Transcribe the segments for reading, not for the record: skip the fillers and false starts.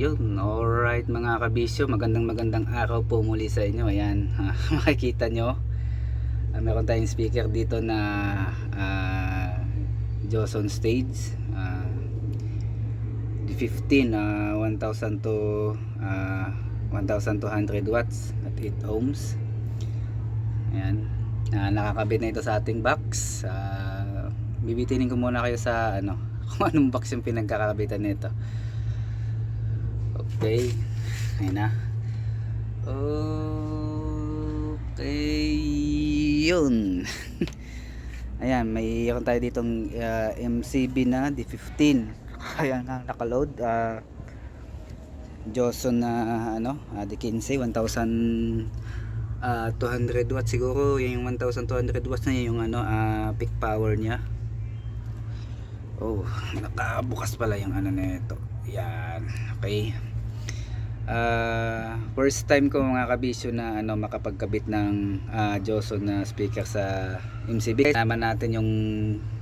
Yun, alright mga kabisyo, magandang araw po muli sa inyo. Ayan, makikita nyo, meron tayong speaker dito na Joson Stage D15, 1000 to 1200 watts at 8 ohms. Ayan, nakakabit na ito sa ating box. Bibitinin ko muna kayo sa kung anong box yung pinagkakabitan nito. Okay, ayun na. Okay, yun. Ayan, mayroon tayo ditong MCB na D15. Ayan nga, nakaload. Joson na D15, 1200 watts siguro. Yung 1200 watts na yung peak power niya. Oh, nakabukas pala yung nito. Yan, okay. First time ko mga kabisyo na makapagkabit ng Joson na speaker sa MCB. Naman natin yung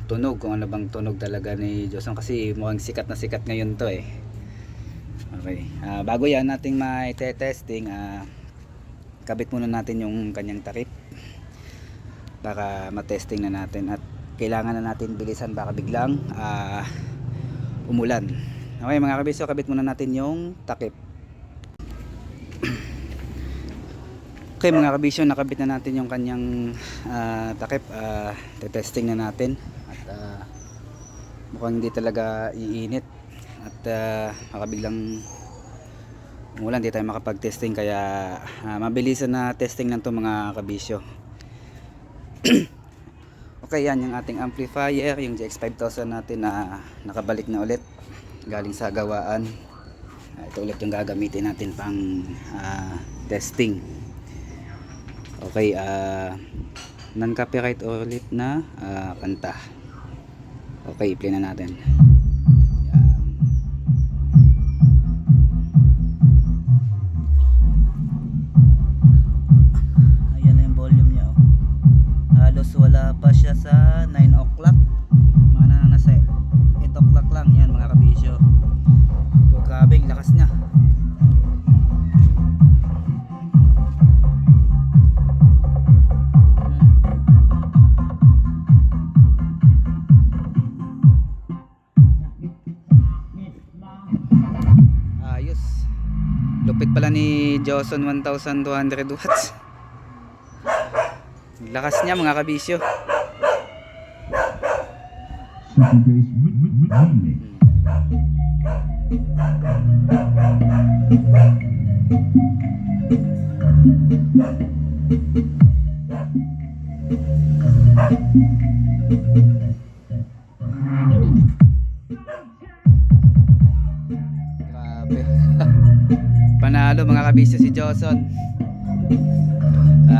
tunog, kung ano bang tunog talaga ni Joson, kasi mukhang sikat na sikat ngayon to eh. Okay, bago yan nating mai-testing, kabit muna natin yung kanyang takip para matesting na natin, at kailangan na natin bilisan baka biglang umulan. Okay mga kabisyo, kabit muna natin yung takip. Okay mga kabisyo, nakabit na natin yung kanyang takip. Testing na natin at mukhang hindi talaga iinit at baka biglang umulan, hindi tayo makapag-testing, kaya mabilisan na testing lang to mga kabisyo. Okay, yan yung ating amplifier, yung GX5000 natin na nakabalik na ulit galing sa gawaan. Ito ulit yung gagamitin natin pang testing. Okay, non-copyright ulit na kanta. Okay, i-play na natin. Ayan na yung volume niya. Halos wala pa siya sa 9 o'clock. Mga nasa 8 o'clock lang. Yan mga kabisyo. Grabe, lakas niya. Ayos. Lupit pala ni Joson 1200 watts. Lakas niya mga kabisyo. Grabe. Panalo mga kabisyo si Joson.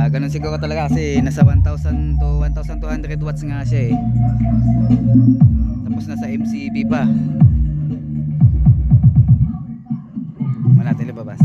Ganun siguro talaga kasi nasa 1000 to 1200 watts nga siya eh. Tapos nasa MCB pa. Wala natin libabas.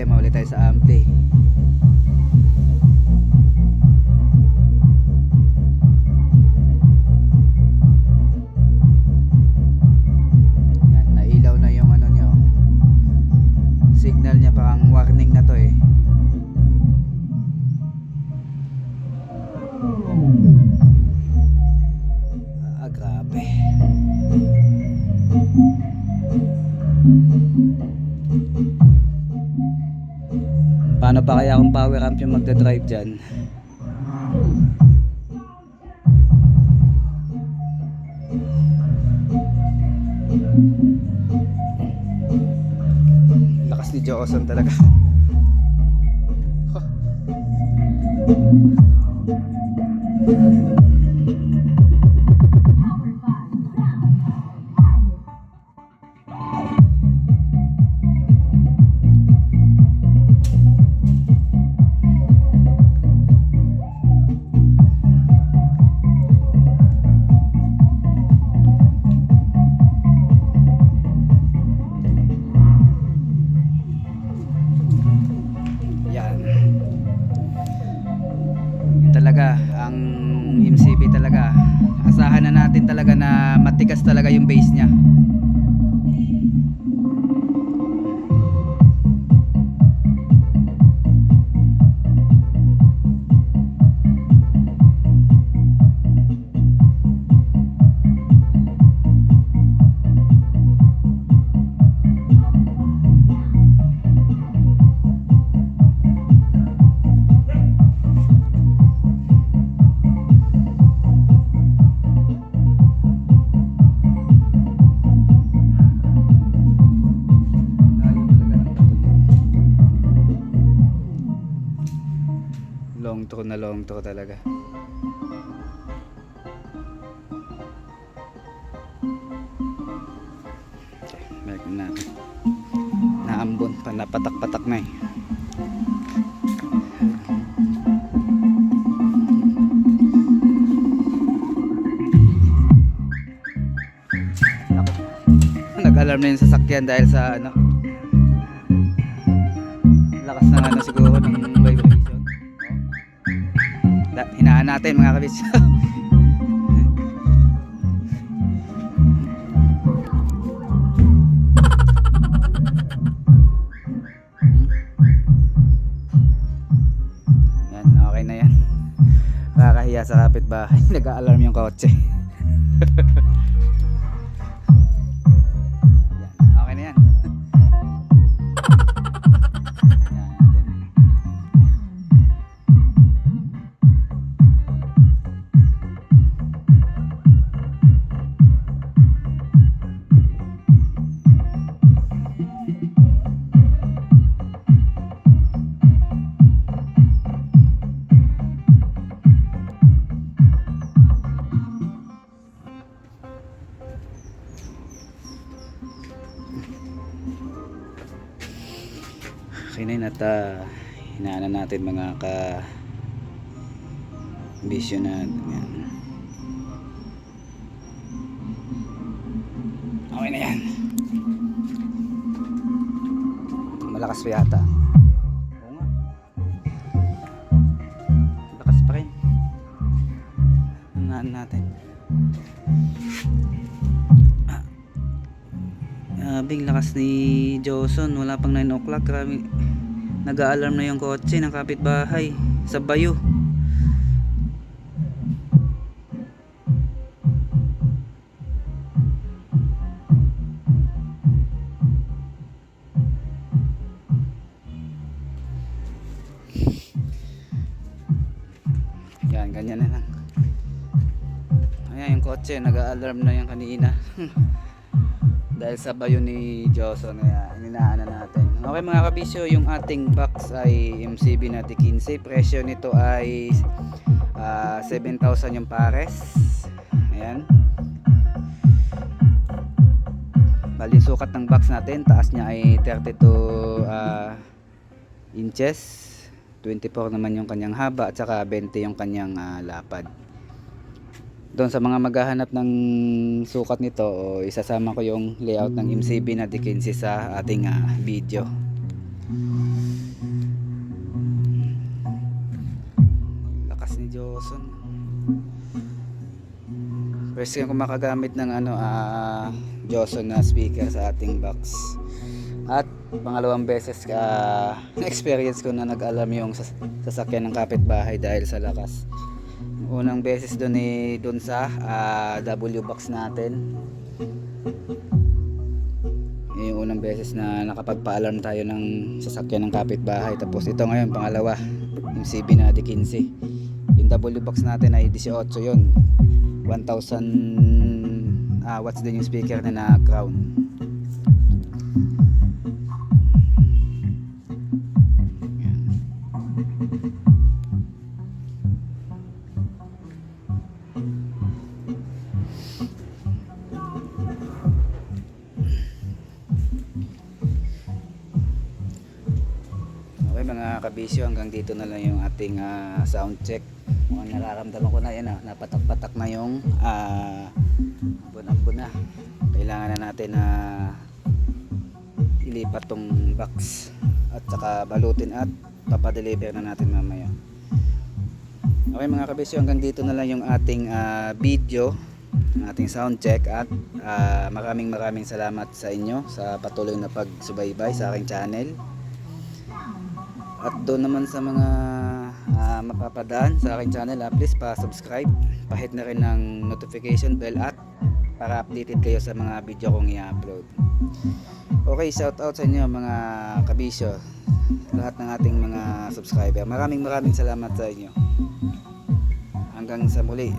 Ulit tayo sa ampli. Yan, nailaw na yung nyo, signal niya, parang warning na to eh. Grabe. Paano pa kaya kung power amp yung magdadrive dyan? ni Joson talaga. Huh. Talaga ang MCB talaga, asahan na natin talaga na matigas talaga yung base niya. Long tour talaga. Okay, balik na natin. Naambon pa, napatak-patak na eh. Nag-alarm na yung sasakyan dahil sa ano, lakas ng ano siguro ng vibration. Hinaan natin mga kabis. Yan, okay na yan. Kakahiya sa kapitbahay. Nag-a-alarm yung kotse. Yan, okay na yan. Okay na yun at hinaan na natin mga ka-bisyo na yan. Okay na yan. Malakas pa yata. Oo nga, lakas pa rin. Hinaan natin. Bing lakas ni Joson, wala pang 9 o'clock. Nag-a-alarm na yung kotse ng kapitbahay sa bayo. Yan, ganyan na lang. Ayan yung kotse, nag-a-alarm na yung kanina. Dahil sa bayo ni Joson, kaya ininaan na natin. Okay mga kabisyo, yung ating box ay MCB na 15. Presyo nito ay 7,000 yung pares. Ayan. Bali sukat ng box natin, taas niya ay 32 inches. 24 naman yung kanyang haba at saka 20 yung kanyang lapad. Doon sa mga maghahanap ng sukat nito, isasama ko yung layout ng MCB na 15 sa ating video. Lakas ni Joson. First time ko makagamit ng Joson na speaker sa ating box. At pangalawang beses na-experience ko na nag-alarm yung sasakyan ng kapitbahay dahil sa lakas. Unang beses doon sa W box natin. Yung unang beses na nakapagpa-alarm tayo ng sasakyan ng kapitbahay. Tapos ito ngayon pangalawa, yung CB na 15. Yung W box natin ay 18 yun. 1000 watts din yung speaker na Crown. mga kabisyo, hanggang dito na lang yung ating sound check. Mukhang nararamdaman ko na yan, napatak-patak na yung ambon na. Kailangan na natin na ilipat tong box at saka balutin at papadeliver na natin mamaya. Okay mga kabisyo, hanggang dito na lang yung ating video, ating sound check, at maraming salamat sa inyo sa patuloy na pagsubaybay sa aking channel. At doon naman sa mga mapapadaan sa aking channel, please pa-subscribe, pa-hit na rin ng notification bell at para updated kayo sa mga video kong i-upload. Okay, shout out sa inyo mga kabisyo, lahat ng ating mga subscriber. Maraming salamat sa inyo. Hanggang sa muli.